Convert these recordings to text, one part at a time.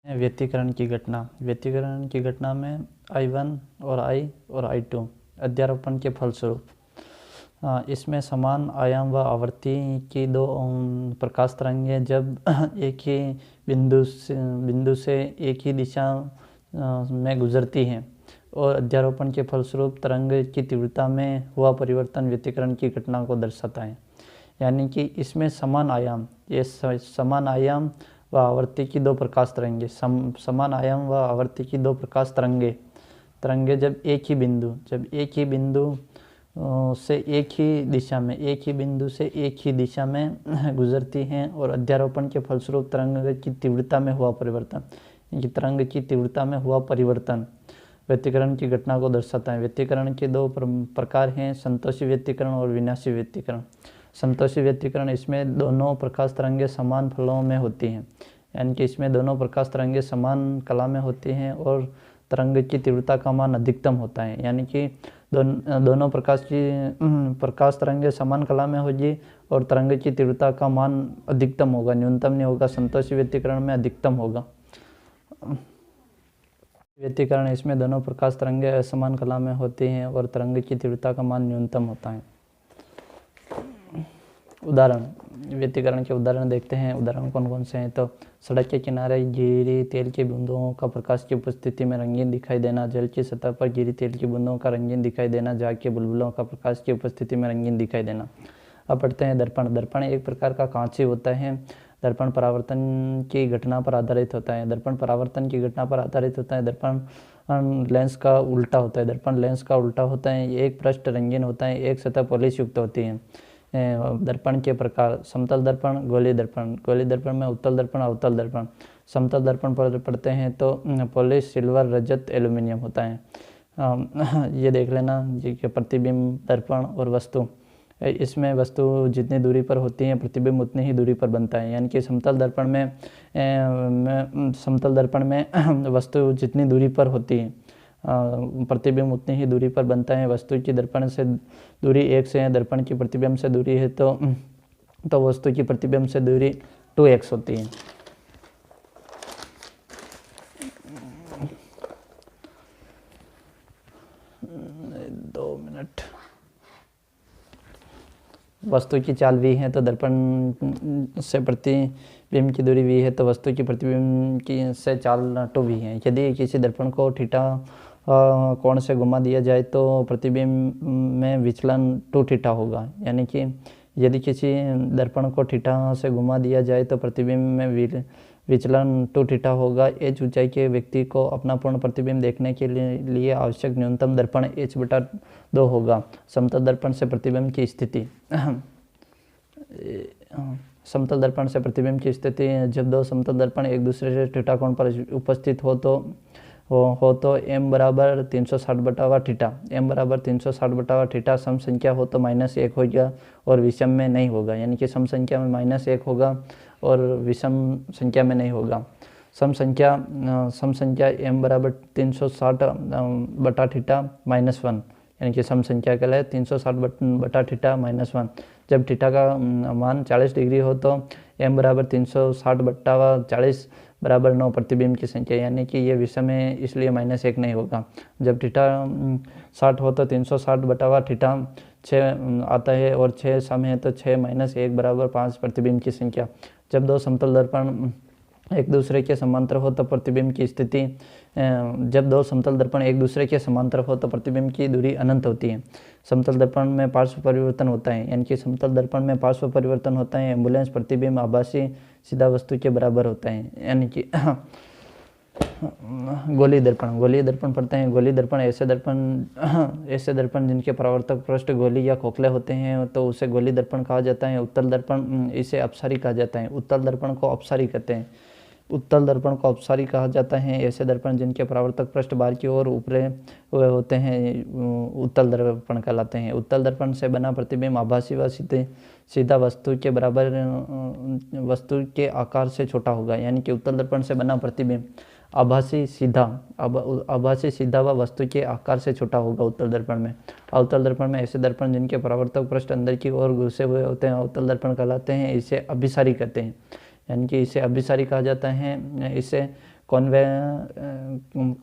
व्यतिकरण की घटना में I1 और I और I2 अध्यारोपण के फलस्वरूप इसमें समान आयाम व आवृत्ति की दो प्रकाश तरंगें जब एक ही बिंदु से एक ही दिशा में गुजरती हैं और अध्यारोपण के फलस्वरूप तरंग की तीव्रता में हुआ परिवर्तन व्यतिकरण की घटना को दर्शाता है। यानी कि इसमें समान आयाम व आवर्ती की दो प्रकाश तरंगे समान आयाम व आवर्ती की दो प्रकाश तरंगे जब एक ही बिंदु से एक ही दिशा में गुजरती हैं और अध्यारोपण के फलस्वरूप तरंग की तीव्रता में हुआ परिवर्तन व्यतिकरण की घटना को दर्शाता है। व्यतिकरण के दो प्रकार हैं, संतोषी व्यतिकरण और विनाशी व्यतिकरण। संतोषी व्यतिकरण इसमें दोनों प्रकाश तरंगें समान फलों में होती हैं, यानी कि इसमें दोनों प्रकाश तरंगें समान कला में होती हैं और तरंग की तीव्रता का मान अधिकतम होता है। यानी कि दोनों प्रकाश तरंगें समान कला में होगी और तरंग की तीव्रता का मान अधिकतम होगा, न्यूनतम नहीं होगा। संतोषी व्यतिकरण में अधिकतम होगा। व्यतिकरण इसमें दोनों प्रकाश तरंगें असमान कला में होती हैं और तरंग की तीव्रता का मान न्यूनतम होता है। उदाहरण, व्यतिकरण के उदाहरण देखते हैं। उदाहरण कौन कौन से हैं? तो सड़क के किनारे गिरी तेल की बूंदों का प्रकाश की उपस्थिति में रंगीन दिखाई देना, जल की सतह पर गिरी तेल की बूंदों का रंगीन दिखाई देना, झाग के बुलबुलों का प्रकाश की उपस्थिति में रंगीन दिखाई देना। अब पढ़ते हैं दर्पण। दर्पण एक प्रकार का कांच ही होता है। दर्पण परावर्तन की घटना पर आधारित होता है। दर्पण लेंस का उल्टा होता है। एक पृष्ठ रंगीन होता है, एक सतह पॉलिश युक्त होती है। दर्पण के प्रकार, समतल दर्पण, गोलीय दर्पण में उत्तल दर्पण, अवतल दर्पण। समतल दर्पण पर पढ़ते हैं तो पॉलिश सिल्वर, रजत, एल्यूमिनियम होता है। ये देख लेना जी के प्रतिबिंब दर्पण और वस्तु। इसमें वस्तु जितनी दूरी पर होती है प्रतिबिंब उतनी ही दूरी पर बनता है। यानी कि समतल दर्पण में वस्तु जितनी दूरी पर होती है प्रतिबिंब उतनी ही दूरी पर बनता है। वस्तु की दर्पण से दूरी 1 से है, दर्पण की प्रतिबिंब से दूरी है तो वस्तु की प्रतिबिंब से दूरी 2x होती है। वस्तु की चाल v है तो दर्पण से प्रतिबिंब की दूरी v है तो वस्तु की प्रतिबिंब की से चाल 2v है। यदि किसी दर्पण को थीटा कोण से घुमा दिया जाए तो प्रतिबिंब में विचलन 2 थीटा होगा। यानी कि यदि किसी दर्पण को थीटा से घुमा दिया जाए तो प्रतिबिंब में विचलन 2 थीटा होगा। h ऊंचाई के व्यक्ति को अपना पूर्ण प्रतिबिंब देखने के लिए आवश्यक न्यूनतम दर्पण h/2 होगा। समतल दर्पण से प्रतिबिंब की स्थिति जब दो समतल दर्पण एक दूसरे से थीटा कोण पर उपस्थित हो तो m बराबर 360/थीटा। m बराबर 360/थीटा सम संख्या हो तो -1 होगा और विषम में नहीं होगा। यानी कि सम संख्या में -1 होगा और विषम संख्या में नहीं होगा। सम संख्या m बराबर 360/थीटा -1, यानी कि सम संख्या कहलाए 360/थीटा -1। जब थीटा का मान 40 डिग्री हो तो m बराबर 360/40 बराबर 9 प्रतिबिंब की संख्या, यानी कि ये विषम है इसलिए -1 नहीं होगा। जब थीटा 60 हो तो 360/थीटा 6 आता है और 6 सम है तो 6 - 1 बराबर 5 प्रतिबिंब की संख्या। जब दो समतल दर्पण एक दूसरे के समांतर हो तो प्रतिबिंब की स्थिति प्रतिबिंब की दूरी अनंत होती है। समतल दर्पण में पार्श्व परिवर्तन होता है, यानी कि समतल दर्पण में पार्श्व परिवर्तन होता है। एम्बुलेंस प्रतिबिंब आभासी सीधा वस्तु के बराबर होता है। यानी कि गोलीय दर्पण पढ़ते हैं। गोलीय दर्पण ऐसे दर्पण जिनके परावर्तक पृष्ठ गोली या खोखले होते हैं तो उसे गोलीय दर्पण कहा जाता है। उत्तल दर्पण इसे अपसारी कहा जाता है। उत्तल दर्पण को अपसारी कहा जाता है। ऐसे दर्पण जिनके परावर्तक पृष्ठ बाहर की ओर उपरे हुए होते हैं उत्तल दर्पण कहलाते हैं। उत्तल दर्पण से बना प्रतिबिंब आभासी व सीधा वस्तु के बराबर वस्तु के आकार से छोटा होगा। यानी कि उत्तल दर्पण से बना प्रतिबिंब आभासी सीधा व वस्तु के आकार से छोटा होगा उत्तल दर्पण में। अवतल दर्पण में ऐसे दर्पण जिनके परावर्तक पृष्ठ अंदर की ओर घुसे हुए होते हैं अवतल दर्पण कहलाते हैं। इसे अभिसारी कहते हैं, यानी कि इसे अभिसारी कहा जाता है। इसे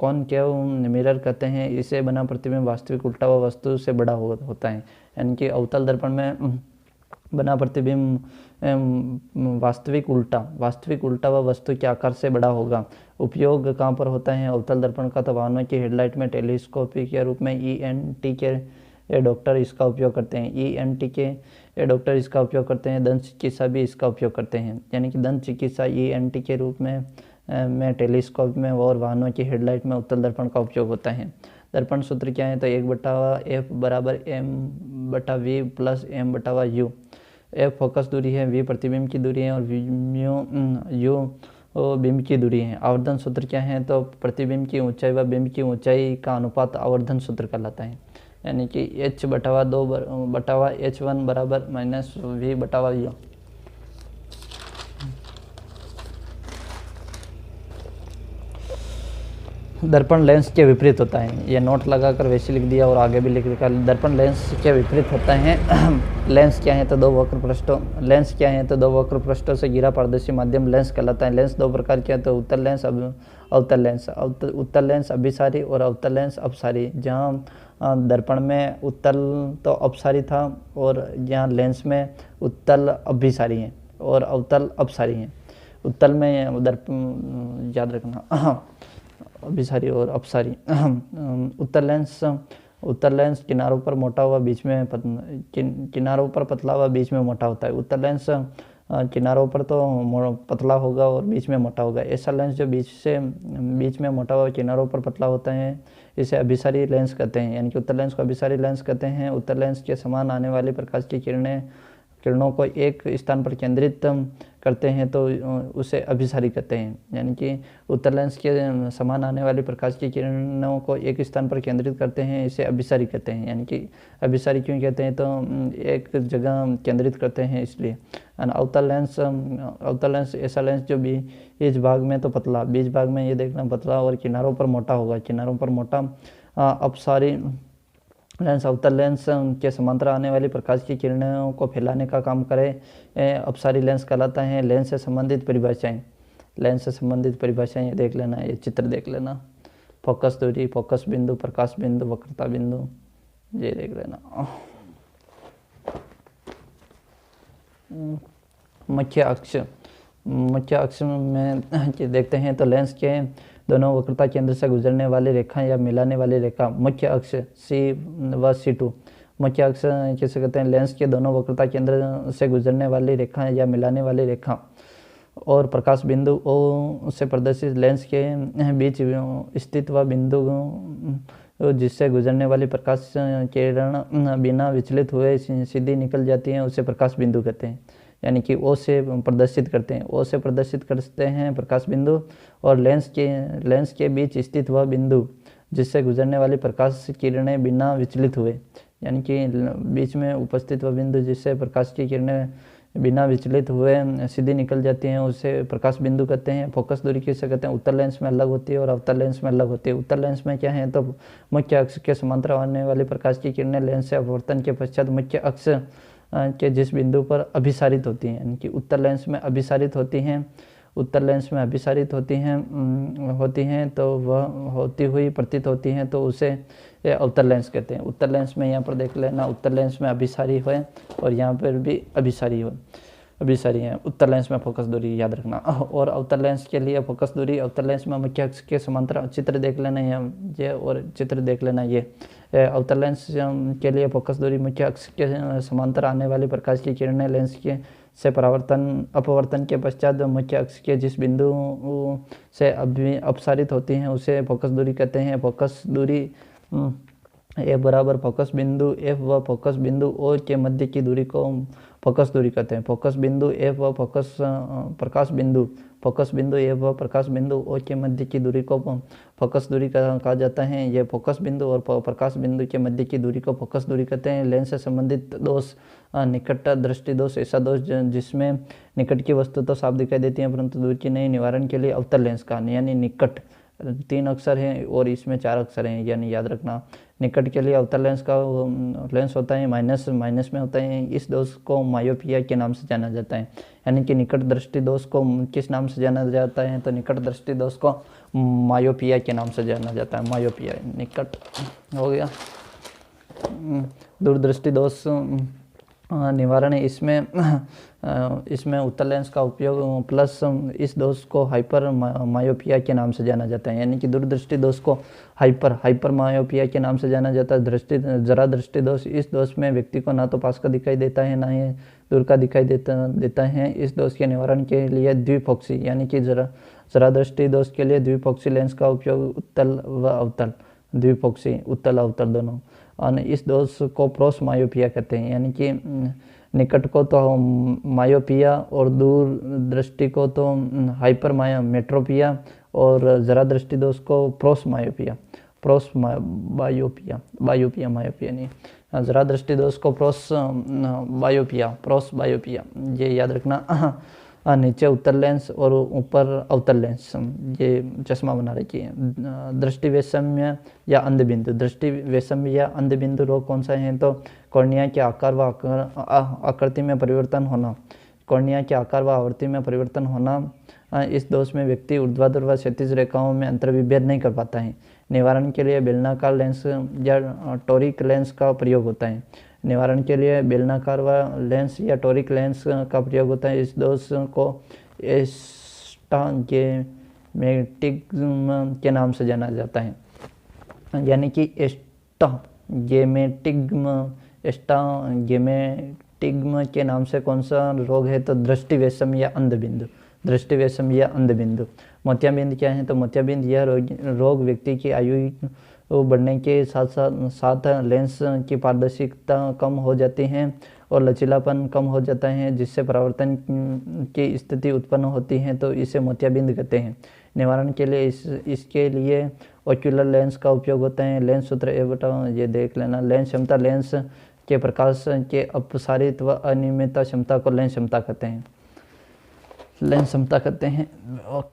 कॉनकेव मिरर कहते हैं। इसे बना प्रतिबिंब वास्तविक उल्टा हुआ वस्तु से बड़ा होता है, यानी कि अवतल दर्पण में बना प्रतिबिंब वास्तविक उल्टा हुआ वस्तु के आकार से बड़ा होगा। उपयोग कहाँ पर होता है अवतल दर्पण का? तो वाहनों की हेडलाइट में टेलीस्कोपी के रूप में ENT के डॉक्टर इसका उपयोग करते हैं। ENT के डॉक्टर इसका उपयोग करते हैं। दंत चिकित्सा भी इसका उपयोग करते हैं, यानी कि दंत चिकित्सा ENT के रूप में टेलीस्कोप में और वाहनों की हेडलाइट में उत्तल दर्पण का उपयोग होता है। दर्पण सूत्र क्या है? तो 1/f बराबर m/v plus m/u। f focus दूरी है, v प्रतिबिंब की दूरी है और u बिंब की दूरी है। आवर्धन सूत्र क्या है? तो प्रतिबिंब की ऊंचाई व बिंब की ऊंचाई का अनुपात आवर्धन सूत्र कहलाता है, यानी कि h/2/h1 बराबर -v/u। दर्पण लेंस के विपरीत होता है। ये नोट लगाकर वैसे लिख दिया और आगे भी लिख दिया। दर्पण लेंस के विपरीत होता है। लेंस क्या है? तो दो वक्र पृष्ठों से घिरा पारदर्शी माध्यम लेंस कहलाता है। लेंस दो प्रकार के हैं, तो उत्तल लेंस अवतल लेंस। उत्तल लेंस अभिसारी और अवतल लेंस अपसारी। जहाँ दर्पण में उत्तल तो अपसारी था और यहाँ लेंस में उत्तल अभिसारी है और अवतल अपसारी है। उत्तल में दर्पण याद रखना अभिसारी और अपसारी। उत्तल लेंस किनारों पर मोटा हुआ बीच में किनारों पर पतला हुआ बीच में मोटा होता है। उत्तल लेंस किनारों पर तो पतला होगा और बीच में मोटा होगा। ऐसा लेंस जो बीच में मोटा हुआ किनारों पर पतला होता है इसे अभिसारी लेंस कहते हैं, यानी कि उत्तल लेंस को अभिसारी लेंस कहते हैं। उत्तल लेंस के समान आने वाली प्रकाश की किरणों को एक स्थान पर केंद्रित करते हैं तो उसे अभिसारी कहते हैं, यानी कि उत्तल लेंस के समान आने वाली प्रकाश की किरणों को एक स्थान पर केंद्रित करते हैं, इसे अभिसारी कहते हैं। यानी कि अभिसारी क्यों कहते हैं? तो एक जगह केंद्रित करते हैं इसलिए। अवतल लेंस ऐसा लेंस जो बीच भाग में तो पतला, बीच भाग में ये देखना पतला और किनारों पर मोटा होगा, किनारों पर मोटा। अपसारी लेंस अवतल लेंस के समांतर आने वाली प्रकाश की किरणों को फैलाने का काम करे अपसारी लेंस कहलाता है। लेंस से संबंधित परिभाषाएं ये देख लेना, ये चित्र देख लेना। फोकस दूरी, फोकस बिंदु, प्रकाश बिंदु, वक्रता बिंदु, ये देख लेना। मुख्य अक्ष में देखते हैं तो लेंस के दोनों वक्रता केंद्र से गुजरने वाली रेखा या मिलाने वाली रेखा मुख्य अक्ष C व C2। मुख्य अक्ष किसे कहते हैं? लेंस के दोनों वक्रता केंद्र से गुजरने वाली रेखा या मिलाने वाली रेखा। और प्रकाश बिंदु O से प्रदर्शित लेंस के बीच स्थित वह बिंदु जिससे गुजरने वाली प्रकाश किरण बिना विचलित हुए सीधी निकल जाती है, उसे प्रकाश बिंदु कहते हैं, यानी कि O से प्रदर्शित करते हैं प्रकाश बिंदु। और लेंस के बीच स्थित वह बिंदु जिससे गुजरने वाली प्रकाश किरणें बिना विचलित हुए, यानी कि बीच में उपस्थित वह बिंदु जिससे प्रकाश की किरणें बिना विचलित हुए सीधी निकल जाती हैं, उसे प्रकाश बिंदु कहते हैं। फोकस दूरी किसे कहते हैं? उत्तल लेंस में अलग होती है और अवतल लेंस में अलग होती है। उत्तल लेंस में क्या है? तो मुख्य अक्ष के समांतर आने वाली प्रकाश की किरणें लेंस से अपवर्तन के पश्चात मुख्य अक्ष के जिस बिंदु पर अभिसारित होती हैं, यानी कि उत्तल लेंस में अभिसारित होती हैं तो वह होती हुई प्रतीत होती हैं तो उसे अवतल लेंस कहते हैं। उत्तल लेंस में यहाँ पर देख लेना, उत्तल लेंस में अभिसारी है और यहाँ पर भी अभिसारी है। उत्तल लेंस में फोकस दूरी याद रखना। और अवतल लेंस के लिए फोकस दूरी अवतल लेंस में मुख्य अक्ष के समांतर चित्र देख लेना ये और चित्र देख लेना ये। अवतल लेंस के लिए फोकस दूरी मुख्य अक्ष के समांतर आने वाली प्रकाश की किरणें लेंस के से अपवर्तन के पश्चात मुख्य अक्ष के जिस बिंदु से अपसारित होती हैं उसे फोकस दूरी कहते हैं। फोकस दूरी F बराबर फोकस बिंदु F व फोकस बिंदु O के मध्य की दूरी को फोकस दूरी कहते हैं। फोकस बिंदु F व प्रकाश बिंदु F व प्रकाश बिंदु O के मध्य की दूरी को फोकस दूरी कहा जाता है। यह फोकस बिंदु और प्रकाश बिंदु के मध्य की दूरी को फोकस दूरी कहते हैं। लेंस से संबंधित दोष निकट दृष्टि दोष, ऐसा दोष जिसमें निकट की वस्तु तो साफ दिखाई देती है परंतु दूर की नहीं, निवारण के लिए अवतल लेंस का, यानी निकट 3 अक्षर हैं और इसमें 4 अक्षर हैं, यानी याद रखना। निकट के लिए अवतल लेंस का लेंस होता है माइनस में होता है। इस दोष को मायोपिया के नाम से जाना जाता है, यानी कि निकट दृष्टि दोष को किस नाम से जाना जाता है? तो निकट दृष्टि दोष को मायोपिया के नाम से जाना जाता है। मायोपिया निकट हो गया। दूरदृष्टि दोष निवारण है। इसमें उत्तल लेंस का उपयोग प्लस इस दोष को हाइपर मायोपिया के नाम से जाना जाता है। यानी कि दूरदृष्टि दोष को हाइपर मायोपिया के नाम से जाना जाता है। जरा दृष्टि दोष, इस दोष में व्यक्ति को ना तो पास का दिखाई देता है ना ही दूर का दिखाई देता है। इस दोष के निवारण के लिए द्विफोक्सी यानी कि जरा दृष्टि दोष के लिए द्विफोक्सी लेंस का उपयोग उत्तल व अवतल, द्विफोक्सी उत्तल अवतल दोनों। और इस दोष को प्रोस मायोपिया कहते हैं। यानी कि निकट को तो मायोपिया और दूर दृष्टि को तो हाइपर मेट्रोपिया और जरा दृष्टि दोष को प्रोस मायोपिया नहीं, जरा दृष्टि दोष को प्रोस बायोपिया ये याद रखना। नीचे उत्तल लेंस और ऊपर अवतल लेंस, ये चश्मा बना रखी है। दृष्टि वैषम्य या अंधबिंदु, दृष्टि वैषम्य या अंधबिंदु रोग कौन सा है? तो कॉर्निया के आकार व आकृति में परिवर्तन होना, कॉर्निया के आकार व आवृत्ति में परिवर्तन होना। इस दोष में व्यक्ति ऊर्ध्वाधर व क्षैतिज रेखाओं में अंतर्विभेद नहीं कर पाता है। निवारण के लिए बेलनाकार लेंस या टोरिक लेंस का प्रयोग होता है। निवारण के लिए बेलनाकार व लेंस या टोरिक लेंस का प्रयोग होता है। इस दोष को एस्टाग्मेटिज्म के नाम से जाना जाता है। यानी कि एस्टाग्मेटिज्म के नाम से कौन सा रोग है? तो दृष्टि वैषम्य या अंधबिंदु, दृष्टि वैषम्य या अंधबिंदु। मोतियाबिंद क्या है? तो मोतियाबिंद यह रोग व्यक्ति की आयु बढ़ने के साथ लेंस की पारदर्शिता कम हो जाती है और लचीलापन कम हो जाता है, जिससे परावर्तन की स्थिति उत्पन्न होती है, तो इसे मोतियाबिंद कहते हैं। निवारण के लिए इसके लिए ओक्यूलर लेंस का उपयोग होता है। लेंस सूत्र ये देख लेना। लेंस क्षमता लेंस के प्रकाश के अपसारित व अनियमित क्षमता को लेंस क्षमता कहते हैं। ओके।